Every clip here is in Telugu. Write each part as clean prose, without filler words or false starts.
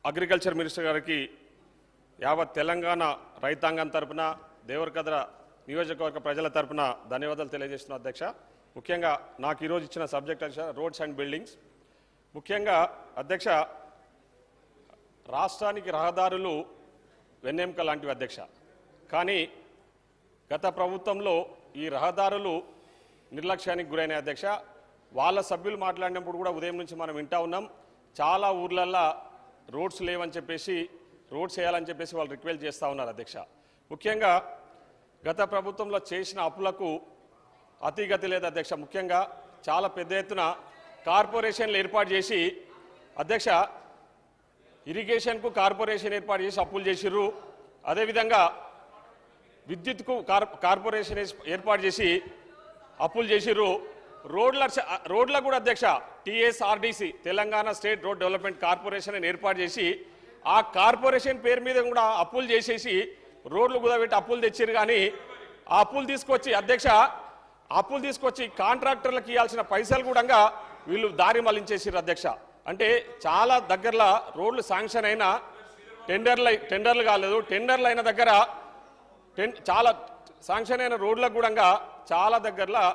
అగ్రికల్చర్ మినిస్టర్ గారికి యావత్ తెలంగాణ రైతాంగం తరపున దేవరకద్ర నియోజకవర్గ ప్రజల తరపున ధన్యవాదాలు తెలియజేస్తున్నా అధ్యక్ష. ముఖ్యంగా నాకు ఈరోజు ఇచ్చిన సబ్జెక్ట్ అధ్యక్ష రోడ్స్ అండ్ బిల్డింగ్స్. ముఖ్యంగా అధ్యక్ష రాష్ట్రానికి రహదారులు వెన్నెముక లాంటివి అధ్యక్ష. కానీ గత ప్రభుత్వంలో ఈ రహదారులు నిర్లక్ష్యానికి గురైన అధ్యక్ష. వాళ్ళ సభ్యులు మాట్లాడినప్పుడు కూడా ఉదయం నుంచి మనం వింటా ఉన్నాం, చాలా ఊర్లల్లో రోడ్స్ లేవని చెప్పేసి రోడ్స్ వేయాలని చెప్పేసి వాళ్ళు రిక్వెస్ట్ చేస్తూ ఉన్నారు అధ్యక్ష. ముఖ్యంగా గత ప్రభుత్వంలో చేసిన అప్పులకు అతిగతి లేదు అధ్యక్ష. ముఖ్యంగా చాలా పెద్ద ఎత్తున కార్పొరేషన్లు ఏర్పాటు చేసి అధ్యక్ష ఇరిగేషన్కు కార్పొరేషన్ ఏర్పాటు చేసి అప్పులు చేసిర్రు. అదేవిధంగా విద్యుత్కు కార్పొరేషన్ ఏర్పాటు చేసి అప్పులు చేసిర్రు. రోడ్ల కూడా అధ్యక్ష TSRDC Telangana state road development corporation అని ఏర్పాటు చేసి ఆ కార్పొరేషన్ పేరు మీద కూడా అప్పులు చేసేసి రోడ్లు కుదబెట్టి అప్పులు తెచ్చారు. కానీ ఆ అప్పులు తీసుకొచ్చి అధ్యక్ష అప్పులు తీసుకొచ్చి కాంట్రాక్టర్లకు ఇవ్వాల్సిన పైసలు కూడా వీళ్ళు దారి మళ్లించేసారు అధ్యక్ష. అంటే చాలా దగ్గరలో రోడ్లు శాంక్షన్ అయినా టెండర్లు కాలేదు, టెండర్లు అయిన దగ్గర చాలా శాంక్షన్ అయిన రోడ్లకు కూడా చాలా దగ్గరలో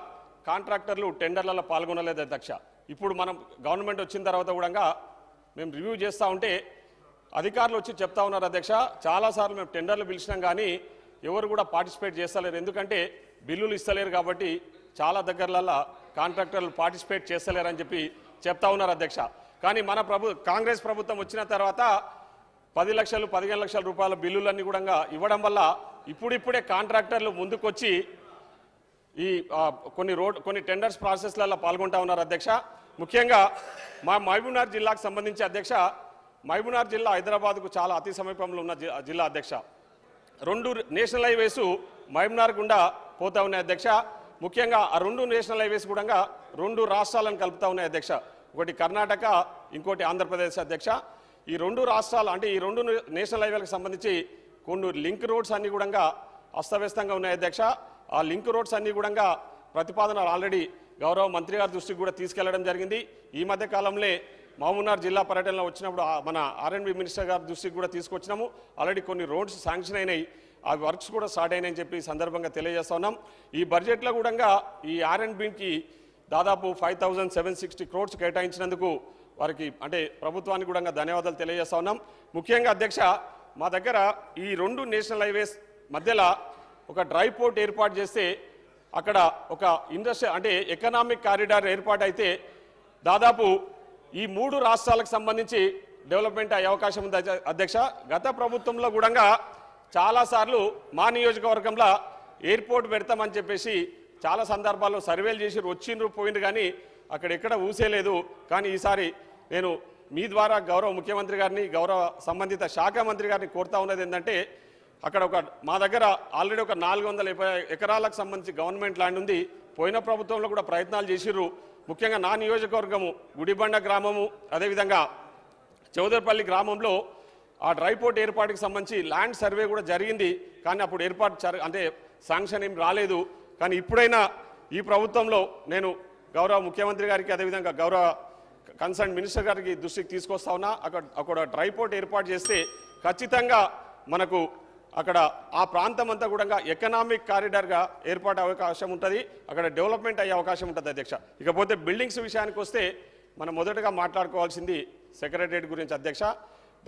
కాంట్రాక్టర్లు టెండర్లలో పాల్గొనలేదు అధ్యక్ష. ఇప్పుడు మనం గవర్నమెంట్ వచ్చిన తర్వాత కూడా మేము రివ్యూ చేస్తూ ఉంటే అధికారులు వచ్చి చెప్తా ఉన్నారు అధ్యక్ష, చాలాసార్లు మేము టెండర్లు పిలిచినాం కానీ ఎవరు కూడా పార్టిసిపేట్ చేస్తలేరు, ఎందుకంటే బిల్లులు ఇస్తలేరు కాబట్టి చాలా దగ్గరలలో కాంట్రాక్టర్లు పార్టిసిపేట్ చేస్తలేరని చెప్పి చెప్తా ఉన్నారు అధ్యక్ష. కానీ మన కాంగ్రెస్ ప్రభుత్వం వచ్చిన తర్వాత 10 లక్షలు 15 లక్షల రూపాయల బిల్లులన్నీ కూడా ఇవ్వడం వల్ల ఇప్పుడిప్పుడే కాంట్రాక్టర్లు ముందుకొచ్చి ఈ కొన్ని టెండర్స్ ప్రాసెస్లలో పాల్గొంటా ఉన్నారు అధ్యక్ష. ముఖ్యంగా మా మహబూబ్నగర్ జిల్లాకు సంబంధించి అధ్యక్ష, మహబూబ్నగర్ జిల్లా హైదరాబాద్కు చాలా అతి సమీపంలో ఉన్న జిల్లా అధ్యక్ష. 2 నేషనల్ హైవేస్ మహబూబ్నగర్ గుండా పోతా ఉన్నాయి అధ్యక్ష. ముఖ్యంగా ఆ 2 నేషనల్ హైవేస్ కూడా 2 రాష్ట్రాలను కలుపుతా ఉన్నాయి అధ్యక్ష. ఒకటి కర్ణాటక, ఇంకోటి ఆంధ్రప్రదేశ్ అధ్యక్ష. ఈ 2 రాష్ట్రాలు అంటే ఈ 2 నేషనల్ హైవేలకు సంబంధించి కొన్ని లింక్ రోడ్స్ అన్ని కూడా అస్తవ్యస్తంగా ఉన్నాయి అధ్యక్ష. ఆ లింక్ రోడ్స్ అన్ని కూడా ప్రతిపాదనలు ఆల్రెడీ గౌరవ మంత్రి గారి దృష్టికి కూడా తీసుకెళ్లడం జరిగింది. ఈ మధ్య కాలంలో మహబూబ్నగర్ జిల్లా పర్యటనలో వచ్చినప్పుడు మన ఆర్ఎండ్బి మినిస్టర్ గారి దృష్టికి కూడా తీసుకొచ్చినాము. ఆల్రెడీ కొన్ని రోడ్స్ శాంక్షన్ అయినాయి, ఆ వర్క్స్ కూడా స్టార్ట్ అయినాయని చెప్పి సందర్భంగా తెలియజేస్తా ఉన్నాం. ఈ బడ్జెట్లో కూడా ఈ ఆర్ఎండ్బికి దాదాపు 5760 crores కేటాయించినందుకు వారికి అంటే ప్రభుత్వానికి కూడా ధన్యవాదాలు తెలియజేస్తా ఉన్నాం. ముఖ్యంగా అధ్యక్ష మా దగ్గర ఈ 2 నేషనల్ హైవేస్ మధ్యలో ఒక డ్రై పోర్ట్ ఏర్పాటు చేస్తే అక్కడ ఒక ఇండస్ట్రీ అంటే ఎకనామిక్ కారిడార్ ఏర్పాటు అయితే దాదాపు ఈ 3 రాష్ట్రాలకు సంబంధించి డెవలప్మెంట్ అయ్యే అవకాశం ఉంది అధ్యక్ష. గత ప్రభుత్వంలో కూడా చాలాసార్లు మా నియోజకవర్గంలో ఎయిర్పోర్ట్ పెడతామని చెప్పేసి చాలా సందర్భాల్లో సర్వేలు చేసి వచ్చిండ్రు పోయిండ్రు కానీ అక్కడ ఎక్కడ ఊసేలేదు. కానీ ఈసారి నేను మీ ద్వారా గౌరవ ముఖ్యమంత్రి గారిని గౌరవ సంబంధిత శాఖ మంత్రి గారిని కోరుతా ఉన్నది ఏంటంటే అక్కడ మా దగ్గర ఆల్రెడీ ఒక 450 ఎకరాలకు సంబంధించి గవర్నమెంట్ ల్యాండ్ ఉంది. పోయిన ప్రభుత్వంలో కూడా ప్రయత్నాలు చేసిర్రు. ముఖ్యంగా నా నియోజకవర్గము గుడిబండ గ్రామము అదేవిధంగా చౌదరిపల్లి గ్రామంలో ఆ డ్రై పోర్ట్ ఏర్పాటుకి సంబంధించి ల్యాండ్ సర్వే కూడా జరిగింది. కానీ అప్పుడు ఏర్పాటు అంటే శాంక్షన్ ఏం రాలేదు. కానీ ఇప్పుడైనా ఈ ప్రభుత్వంలో నేను గౌరవ ముఖ్యమంత్రి గారికి అదేవిధంగా గౌరవ కన్సర్న్ మినిస్టర్ గారికి దృష్టికి తీసుకొస్తా ఉన్నా. అక్కడ డ్రై పోర్ట్ ఏర్పాటు చేస్తే ఖచ్చితంగా మనకు అక్కడ ఆ ప్రాంతం అంతా కూడా ఎకనామిక్ కారిడార్గా ఏర్పాటు అవకాశం ఉంటుంది, అక్కడ డెవలప్మెంట్ అయ్యే అవకాశం ఉంటుంది అధ్యక్ష. ఇకపోతే బిల్డింగ్స్ విషయానికి వస్తే మనం మొదటగా మాట్లాడుకోవాల్సింది సెక్రటరియట్ గురించి అధ్యక్ష.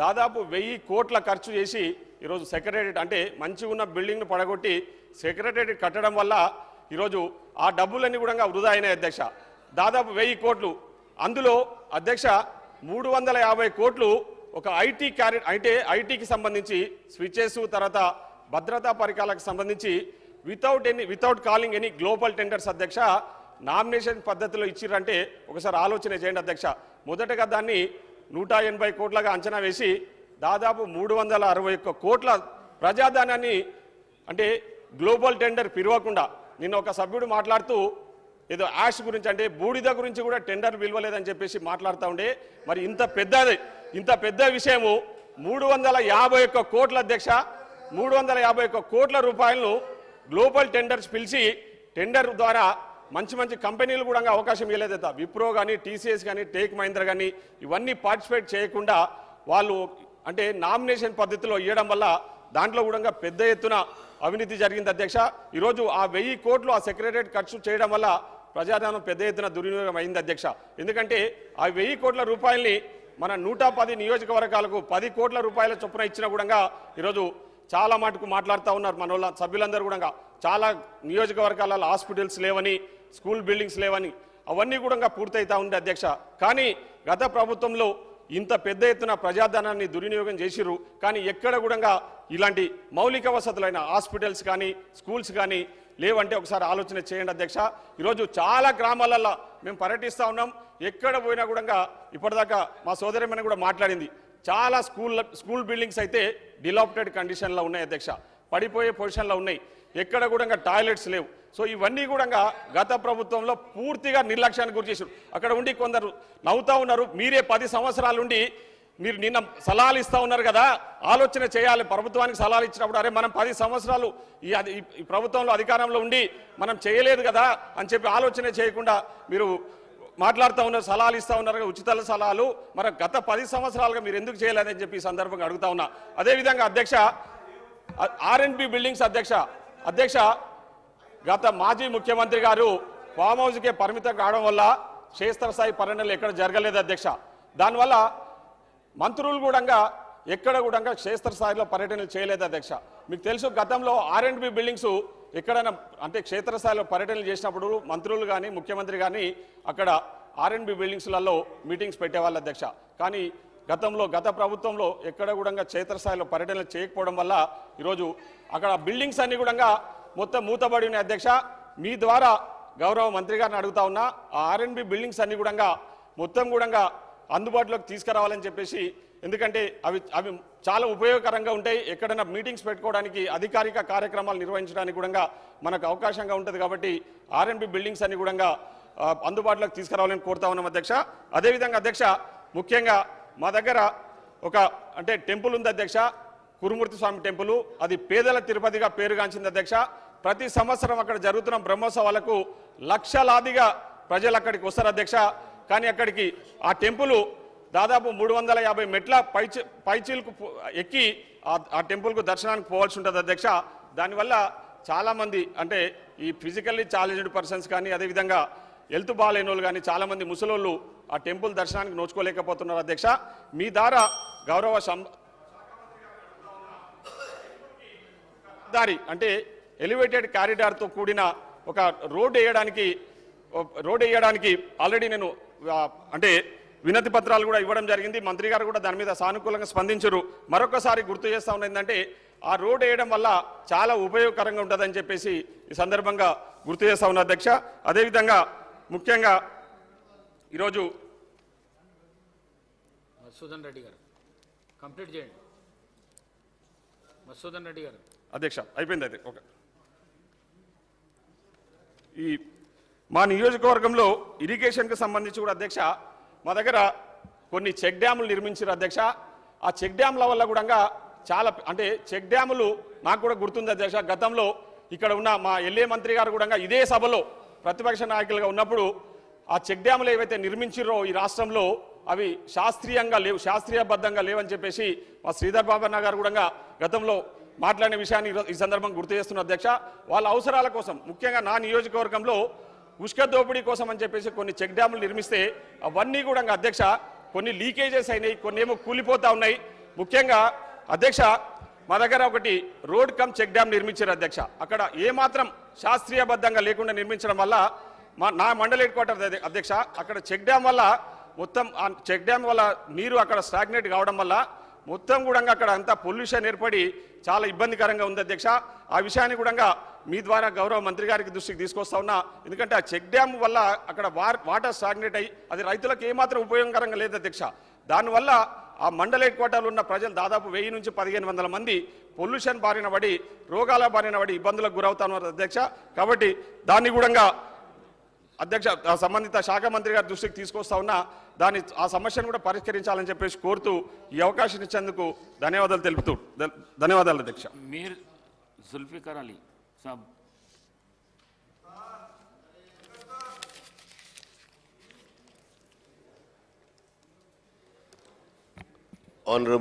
దాదాపు 1000 కోట్ల ఖర్చు చేసి ఈరోజు సెక్రటరియట్ అంటే మంచిగా ఉన్న బిల్డింగ్ను పడగొట్టి సెక్రటరియట్ కట్టడం వల్ల ఈరోజు ఆ డబ్బులన్నీ కూడా వృధా అయినాయి అధ్యక్ష. దాదాపు 1000 కోట్లు, అందులో అధ్యక్ష 350 కోట్లు ఒక ఐటీకి సంబంధించి స్విచెస్ తర్వాత భద్రతా పరికరాలకు సంబంధించి without calling any global tenders అధ్యక్ష నామినేషన్ పద్ధతిలో ఇచ్చిరంటే ఒకసారి ఆలోచన చేయండి అధ్యక్ష. మొదటగా దాన్ని 180 కోట్లుగా అంచనా వేసి దాదాపు 361 కోట్ల ప్రజాధనాన్ని అంటే గ్లోబల్ టెండర్ పిలవకుండా నిన్న ఒక సభ్యుడు మాట్లాడుతూ ఏదో యాష్ గురించి అంటే బూడిద గురించి కూడా టెండర్ పిలవలేదని చెప్పేసి మాట్లాడుతూ ఉండే. మరి ఇంత పెద్ద విషయము 351 కోట్ల అధ్యక్ష 351 కోట్ల రూపాయలను గ్లోబల్ టెండర్స్ పిలిచి టెండర్ ద్వారా మంచి కంపెనీలు కూడా అవకాశం ఇవ్వలేదు. విప్రో కానీ టీసీఎస్ కానీ టేక్ మహీంద్రా కానీ ఇవన్నీ పార్టిసిపేట్ చేయకుండా వాళ్ళు అంటే నామినేషన్ పద్ధతిలో ఇవ్వడం వల్ల దాంట్లో కూడా పెద్ద ఎత్తున అవినీతి జరిగింది అధ్యక్ష. ఈరోజు ఆ 1000 కోట్లు ఆ సెక్రటరియట్ ఖర్చు చేయడం వల్ల ప్రజాధనం పెద్ద ఎత్తున దుర్వినియోగం అయింది అధ్యక్ష. ఎందుకంటే ఆ 1000 కోట్ల రూపాయల్ని మన 110 నియోజకవర్గాలకు 10 కోట్ల రూపాయల చొప్పున ఇచ్చిన కూడా ఈరోజు చాలా మటుకు మాట్లాడుతూ ఉన్నారు మన వాళ్ళ సభ్యులందరూ కూడా. చాలా నియోజకవర్గాలలో హాస్పిటల్స్ లేవని, స్కూల్ బిల్డింగ్స్ లేవని అవన్నీ కూడా పూర్తయితా ఉంది అధ్యక్ష. కానీ గత ప్రభుత్వంలో ఇంత పెద్ద ఎత్తున ప్రజాధనాన్ని దుర్వినియోగం చేసిర్రు. కానీ ఎక్కడ కూడా ఇలాంటి మౌలిక వసతులైన హాస్పిటల్స్ కానీ స్కూల్స్ కానీ లేవంటే ఒకసారి ఆలోచన చేయండి అధ్యక్ష. ఈరోజు చాలా గ్రామాలలో మేము పర్యటిస్తూ ఉన్నాం. ఎక్కడ పోయినా కూడా ఇప్పటిదాకా మా సోదరిమని కూడా మాట్లాడింది, చాలా స్కూల్ బిల్డింగ్స్ అయితే డిలాప్టెడ్ కండిషన్లో ఉన్నాయి అధ్యక్ష, పడిపోయే పొజిషన్లో ఉన్నాయి. ఎక్కడ కూడా టాయిలెట్స్ లేవు. సో ఇవన్నీ కూడా గత ప్రభుత్వంలో పూర్తిగా నిర్లక్ష్యానికి గురి చేశారు. అక్కడ ఉండి కొందరు నవ్వుతూ ఉన్నారు, మీరే 10 సంవత్సరాలుండి మీరు నిన్న సలహాలు ఇస్తూ ఉన్నారు కదా, ఆలోచన చేయాలి. ప్రభుత్వానికి సలహాలు ఇచ్చినప్పుడు అరే మనం 10 సంవత్సరాలు ఈ ప్రభుత్వంలో అధికారంలో ఉండి మనం చేయలేదు కదా అని చెప్పి ఆలోచన చేయకుండా మీరు మాట్లాడుతూ ఉన్నారు, సలహాలు ఇస్తూ ఉన్నారు, ఉచిత సలహాలు. మరి గత 10 సంవత్సరాలుగా మీరు ఎందుకు చేయలేదని చెప్పి ఈ సందర్భంగా అడుగుతా ఉన్నా. అదేవిధంగా అధ్యక్ష ఆర్ఎండ్బి బిల్డింగ్స్ అధ్యక్ష గత మాజీ ముఖ్యమంత్రి గారు ఫామ్ హౌస్కే పరిమితం కావడం వల్ల క్షేత్రస్థాయి పర్యటనలు ఎక్కడ జరగలేదు అధ్యక్ష. దానివల్ల మంత్రులు కూడా ఎక్కడ కూడా క్షేత్రస్థాయిలో పర్యటనలు చేయలేదు అధ్యక్ష. మీకు తెలుసు గతంలో ఆర్ఎండ్బి బిల్డింగ్స్ ఎక్కడైనా అంటే క్షేత్రస్థాయిలో పర్యటనలు చేసినప్పుడు మంత్రులు కానీ ముఖ్యమంత్రి కానీ అక్కడ ఆర్ఎండ్బి బిల్డింగ్స్లలో మీటింగ్స్ పెట్టేవాళ్ళు అధ్యక్ష. కానీ గత ప్రభుత్వంలో ఎక్కడ కూడా క్షేత్రస్థాయిలో పర్యటనలు చేయకపోవడం వల్ల ఈరోజు అక్కడ బిల్డింగ్స్ అన్ని కూడా మొత్తం మూతబడి ఉన్నాయి అధ్యక్ష. మీ ద్వారా గౌరవ మంత్రి గారిని అడుగుతా ఉన్నా, ఆ ఆర్ఎండ్బి బిల్డింగ్స్ అన్ని కూడా మొత్తం కూడా అందుబాటులోకి తీసుకురావాలని చెప్పేసి, ఎందుకంటే అవి చాలా ఉపయోగకరంగా ఉంటాయి. ఎక్కడైనా మీటింగ్స్ పెట్టుకోవడానికి, అధికారిక కార్యక్రమాలు నిర్వహించడానికి కూడా మనకు అవకాశంగా ఉంటుంది. కాబట్టి ఆర్ఎండ్బి బిల్డింగ్స్ అన్ని కూడా అందుబాటులోకి తీసుకురావాలని కోరుతా ఉన్నాం అధ్యక్ష. అదేవిధంగా అధ్యక్ష ముఖ్యంగా మా దగ్గర ఒక అంటే టెంపుల్ ఉంది అధ్యక్ష, కురుమూర్తి స్వామి టెంపుల్. అది పేదల తిరుపతిగా పేరుగాంచింది అధ్యక్ష. ప్రతి సంవత్సరం అక్కడ జరుగుతున్న బ్రహ్మోత్సవాలకు లక్షలాదిగా ప్రజలు అక్కడికి వస్తారు అధ్యక్ష. కానీ అక్కడికి ఆ టెంపుల్ దాదాపు 350 మెట్ల పైచీలకు ఎక్కి ఆ టెంపుల్కు దర్శనానికి పోవాల్సి ఉంటుంది అధ్యక్ష. దానివల్ల చాలామంది అంటే ఈ ఫిజికల్లీ ఛాలెంజ్డ్ పర్సన్స్ కానీ అదేవిధంగా హెల్త్ బాగాలేని వాళ్ళు కానీ చాలామంది ముసలోళ్ళు ఆ టెంపుల్ దర్శనానికి నోచుకోలేకపోతున్నారు అధ్యక్ష. మీ ద్వారా గౌరవ దారి అంటే ఎలివేటెడ్ కారిడార్తో కూడిన ఒక రోడ్ వేయడానికి ఆల్రెడీ నేను అంటే వినతి పత్రాలు కూడా ఇవ్వడం జరిగింది. మంత్రి గారు కూడా దాని మీద సానుకూలంగా స్పందించారు. మరొకసారి గుర్తు చేస్తా ఉన్నది ఏంటంటే ఆ రోడ్ వేయడం వల్ల చాలా ఉపయోగకరంగా ఉంటుందని చెప్పేసి ఈ సందర్భంగా గుర్తు చేస్తా ఉన్నా అధ్యక్ష. అదేవిధంగా ముఖ్యంగా ఈరోజు మధుసూదన్ రెడ్డి గారు కంప్లీట్ చేయండి. మధుసూదన్ రెడ్డి గారు అధ్యక్ష అయిపోయింది. అయితే ఓకే, ఈ మా నియోజకవర్గంలో ఇరిగేషన్కి సంబంధించి కూడా అధ్యక్ష మా దగ్గర కొన్ని చెక్ డ్యాములు నిర్మించారు అధ్యక్ష. ఆ చెక్ డ్యాముల వల్ల కూడా చాలా అంటే చెక్ డ్యాములు నాకు కూడా గుర్తుంది అధ్యక్ష. గతంలో ఇక్కడ ఉన్న మా ఎల్ఏ మంత్రి గారు కూడా ఇదే సభలో ప్రతిపక్ష నాయకులుగా ఉన్నప్పుడు ఆ చెక్ డ్యాములు ఏవైతే నిర్మించారో ఈ రాష్ట్రంలో అవి శాస్త్రీయబద్ధంగా లేవని చెప్పేసి మా శ్రీధర్ బాబన్న గారు కూడా గతంలో మాట్లాడిన విషయాన్ని ఈ సందర్భంగా గుర్తు చేస్తున్న అధ్యక్ష. వాళ్ళ అవసరాల కోసం ముఖ్యంగా నా నియోజకవర్గంలో ఉష్క దోపిడీ కోసం అని చెప్పేసి కొన్ని చెక్ డ్యాములు నిర్మిస్తే అవన్నీ కూడా అధ్యక్ష కొన్ని లీకేజెస్ అయినాయి, కొన్ని ఏమో కూలిపోతా ఉన్నాయి. ముఖ్యంగా అధ్యక్ష మా దగ్గర ఒకటి రోడ్ కమ్ చెక్ డ్యామ్ నిర్మించారు అధ్యక్ష. అక్కడ ఏమాత్రం శాస్త్రీయబద్ధంగా లేకుండా నిర్మించడం వల్ల నా మండల హెడ్ క్వార్టర్ అధ్యక్ష అక్కడ చెక్ డ్యామ్ వల్ల మొత్తం ఆ చెక్ డ్యామ్ వల్ల నీరు అక్కడ స్టాగ్నేట్ కావడం వల్ల మొత్తం కూడా అక్కడ అంతా పొల్యూషన్ ఏర్పడి చాలా ఇబ్బందికరంగా ఉంది అధ్యక్ష. ఆ విషయాన్ని కూడా మీ ద్వారా గౌరవ మంత్రి గారికి దృష్టికి తీసుకొస్తా ఉన్నా. ఎందుకంటే ఆ చెక్ డ్యామ్ వల్ల అక్కడ వాటర్ స్టాగ్నేట్ అయ్యి అది రైతులకు ఏమాత్రం ఉపయోగకరంగా లేదు అధ్యక్ష. దానివల్ల ఆ మండల హెడ్ క్వార్టర్లో ఉన్న ప్రజలు దాదాపు 1000 నుంచి 1500 మంది పొల్యూషన్ బారిన పడి రోగాల బారిన పడి ఇబ్బందులకు గురవుతా ఉన్నారు అధ్యక్ష. కాబట్టి దాన్ని కూడా అధ్యక్ష సంబంధిత శాఖ మంత్రి గారి దృష్టికి తీసుకొస్తా ఉన్నా. ఆ సమస్యను కూడా పరిష్కరించాలని చెప్పేసి కోరుతూ ఈ అవకాశం ఇచ్చేందుకు ధన్యవాదాలు అధ్యక్ష. మీర్ జుల్ఫికర్ అలీ సాబ్ Honorable